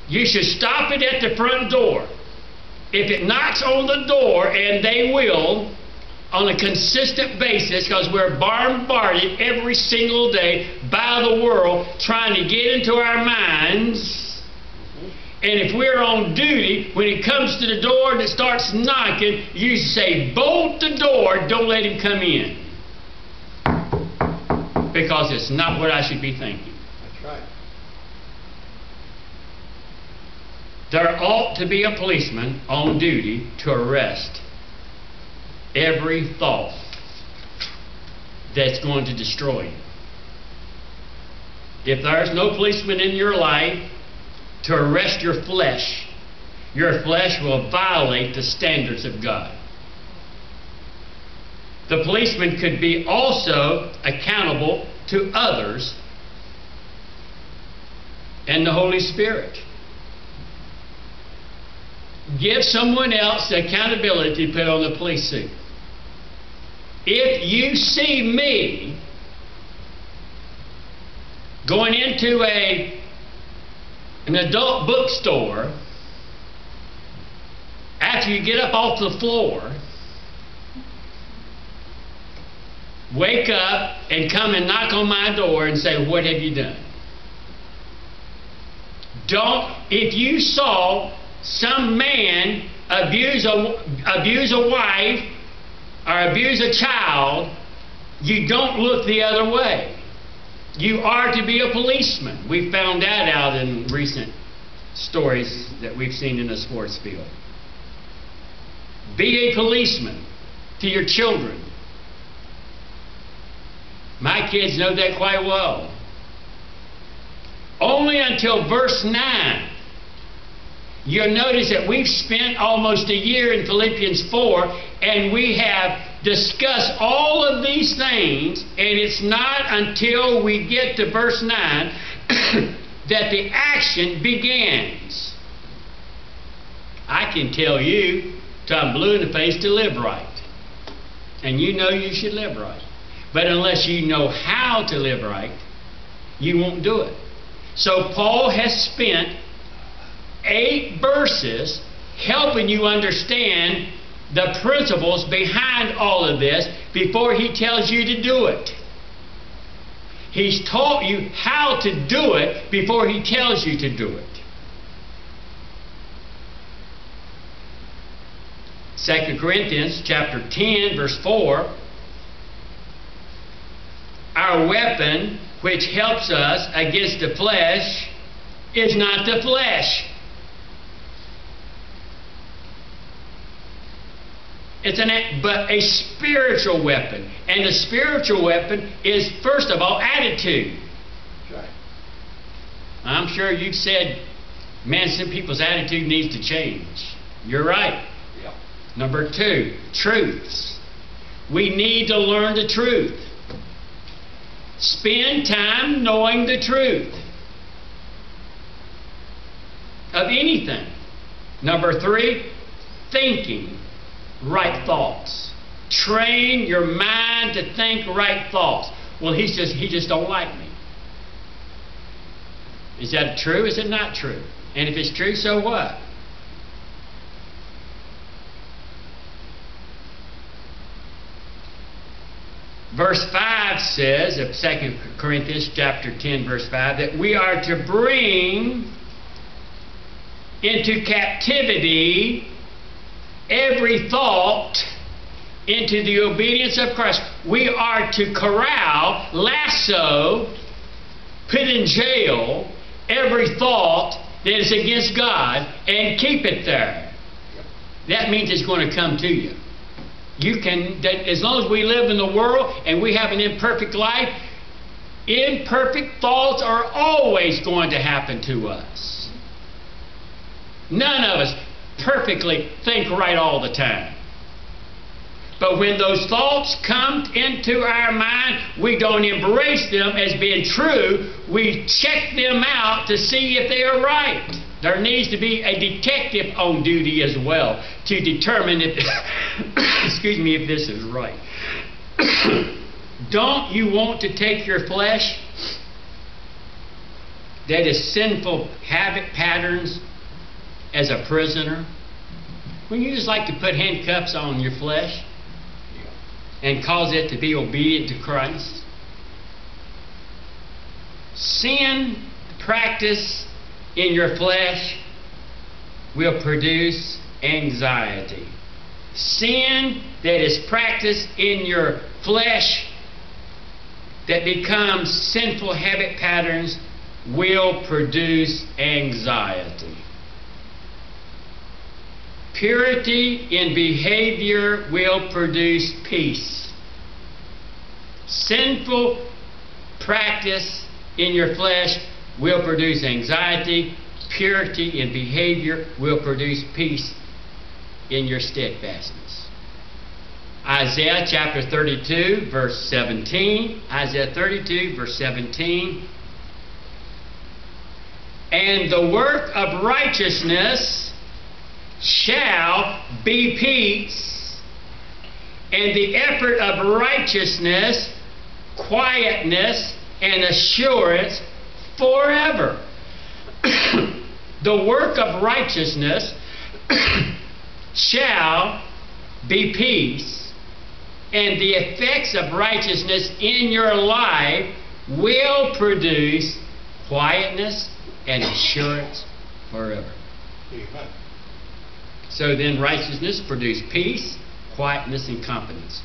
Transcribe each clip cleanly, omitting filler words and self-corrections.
You should stop it at the front door. If it knocks on the door, and they will, on a consistent basis, because we're bombarded every single day by the world trying to get into our minds. And if we're on duty, when it comes to the door and it starts knocking, you say, bolt the door, don't let him come in. Because it's not what I should be thinking. That's right. There ought to be a policeman on duty to arrest every thought that's going to destroy you. If there's no policeman in your life to arrest your flesh will violate the standards of God. The policeman could be also accountable to others and the Holy Spirit. Give someone else the accountability to put on the police suit. If you see me going into an adult bookstore after you get up off the floor, wake up and come and knock on my door and say, what have you done? If you saw some man abuse a wife or abuse a child, you don't look the other way. You are to be a policeman. We found that out in recent stories that we've seen in the sports field. Be a policeman to your children. My kids know that quite well. Only until verse 9. You'll notice that we've spent almost a year in Philippians 4, and we have discussed all of these things, and it's not until we get to verse 9 that the action begins. I can tell you till I'm blue in the face to live right. And you know you should live right. But unless you know how to live right, you won't do it. So Paul has spent 8 verses helping you understand the principles behind all of this before he tells you to do it. He's taught you how to do it before he tells you to do it. 2 Corinthians chapter 10 verse 4. Our weapon which helps us against the flesh is not the flesh. But a spiritual weapon. And the spiritual weapon is, first of all, attitude. That's right. I'm sure you've said, man, some people's attitude needs to change. You're right. Yeah. Number 2, truths. We need to learn the truth. Spend time knowing the truth of anything. Number 3, thinking right thoughts. Train your mind to think right thoughts. Well, he just don't like me. Is that true? Is it not true? And if it's true, so what? Verse 5 says of 2 Corinthians chapter 10 verse 5 that we are to bring into captivity every thought into the obedience of Christ. We are to corral, lasso, put in jail every thought that is against God and keep it there. That means it's going to come to you. You can, as long as we live in the world and we have an imperfect life, imperfect thoughts are always going to happen to us. None of us perfectly think right all the time. But when those thoughts come into our mind, we don't embrace them as being true. We check them out to see if they are right. There needs to be a detective on duty as well to determine if excuse me, if this is right. Don't you want to take your flesh that is sinful habit patterns as a prisoner? Wouldn't you just like to put handcuffs on your flesh and cause it to be obedient to Christ? Sin practice in your flesh will produce anxiety. Sin that is practiced in your flesh that becomes sinful habit patterns will produce anxiety. Purity in behavior will produce peace. Sinful practice in your flesh will produce anxiety. Purity in behavior will produce peace in your steadfastness. Isaiah chapter 32, verse 17. Isaiah 32, verse 17. And the work of righteousness shall be peace, and the effort of righteousness, quietness, and assurance forever. The work of righteousness shall be peace, and the effects of righteousness in your life will produce quietness and assurance forever. Amen. So then righteousness produced peace, quietness, and confidence.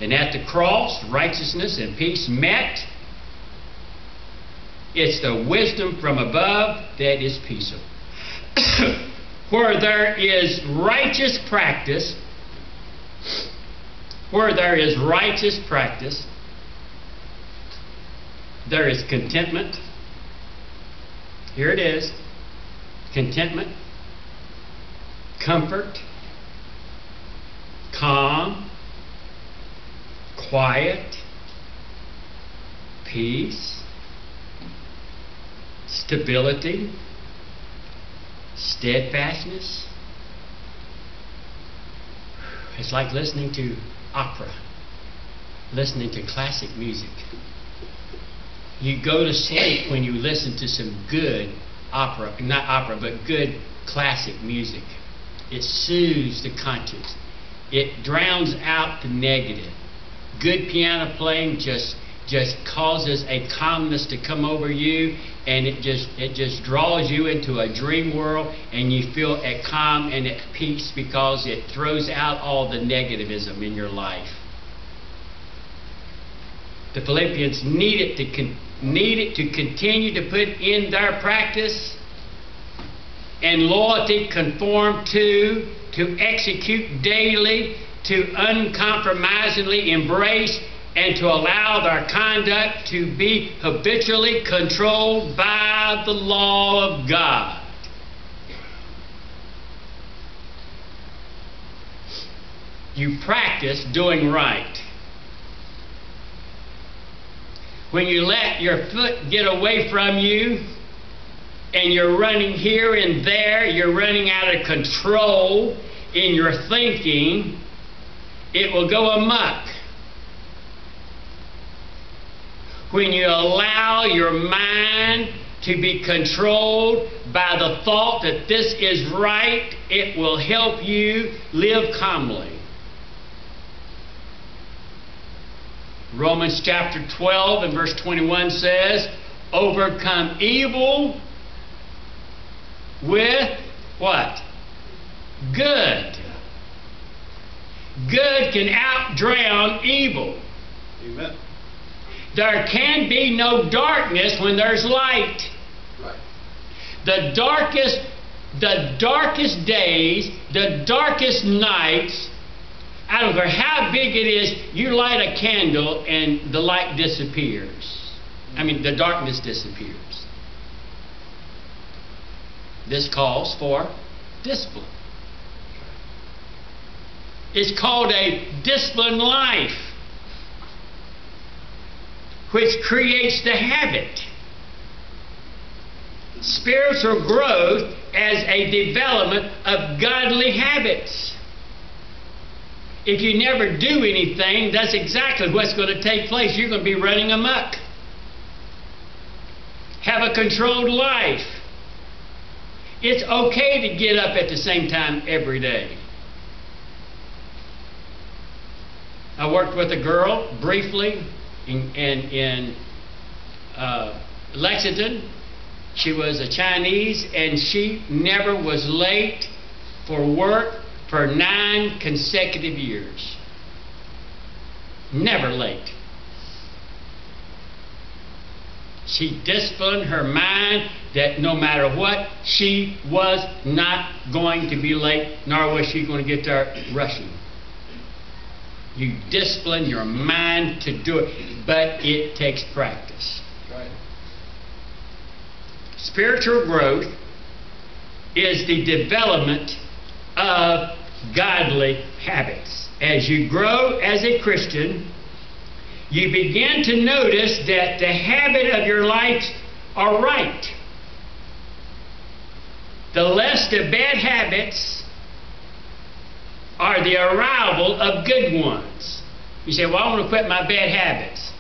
And at the cross, righteousness and peace met. It's the wisdom from above that is peaceable. Where there is righteous practice, there is contentment. Here it is. Contentment, comfort, calm, quiet, peace, stability, steadfastness. It's like listening to opera, listening to classic music. You go to sleep when you listen to some good opera, not opera, but good classic music. It soothes the conscience. It drowns out the negative. Good piano playing just causes a calmness to come over you, and it just draws you into a dream world, and you feel at calm and at peace because it throws out all the negativism in your life. The Philippians needed to continue to put in their practice and loyalty, conform to execute daily, to uncompromisingly embrace, and to allow their conduct to be habitually controlled by the law of God. You practice doing right. When you let your foot get away from you and you're running here and there, you're running out of control in your thinking, it will go amok. When you allow your mind to be controlled by the thought that this is right, it will help you live calmly. Romans chapter 12 and verse 21 says, overcome evil with what? Good. Good can outdrown evil. Amen. There can be no darkness when there's light. Right. The darkest days, the darkest nights, I don't care how big it is, you light a candle and the light disappears. I mean, the darkness disappears. This calls for discipline. It's called a disciplined life, which creates the habit. Spiritual growth as a development of godly habits. If you never do anything, that's exactly what's going to take place. You're going to be running amok. have a controlled life. It's okay to get up at the same time every day. I worked with a girl briefly in Lexington. She was a Chinese, and she never was late for work for 9 consecutive years. Never late. She disciplined her mind that no matter what, she was not going to be late, nor was she going to get there rushing. You discipline your mind to do it, but it takes practice. Right. Spiritual growth is the development of godly habits. As you grow as a Christian, you begin to notice that the habit of your life are right. The less the bad habits are the arrival of good ones. You say, well, I want to quit my bad habits.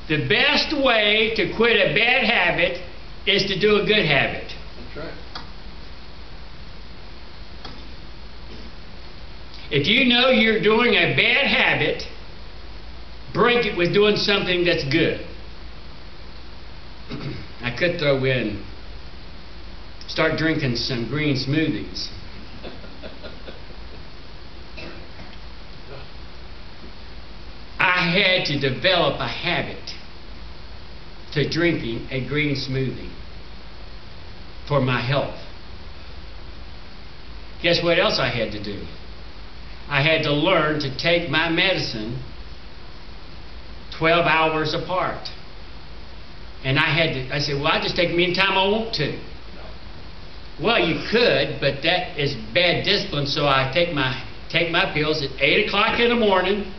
The best way to quit a bad habit is to do a good habit. That's right. If you know you're doing a bad habit, break it with doing something that's good. I could throw in, start drinking some green smoothies. I had to develop a habit to drinking a green smoothie for my health. Guess what else I had to do? I had to learn to take my medicine 12 hours apart. And I said, well, I just take them anytime I want to. Well, you could, but that is bad discipline, so I take my pills at 8 o'clock in the morning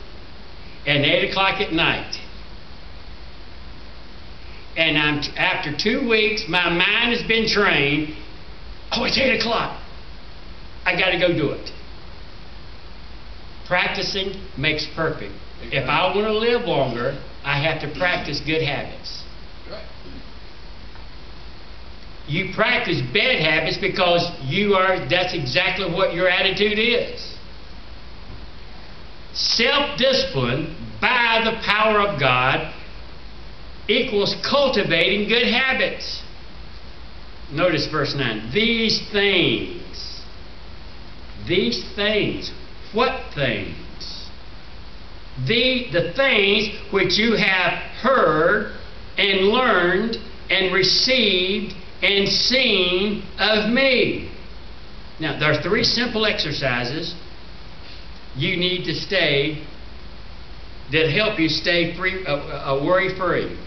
and 8 o'clock at night. And after 2 weeks, my mind has been trained, oh, it's 8 o'clock. I got to go do it. Practicing makes perfect. Exactly. If I want to live longer, I have to practice good habits. Right. You practice bad habits because that's exactly what your attitude is. Self-discipline by the power of God equals cultivating good habits. Notice verse 9. These things, what things? The things which you have heard and learned and received and seen of me. Now, there are 3 simple exercises you need to that help you stay free, worry-free.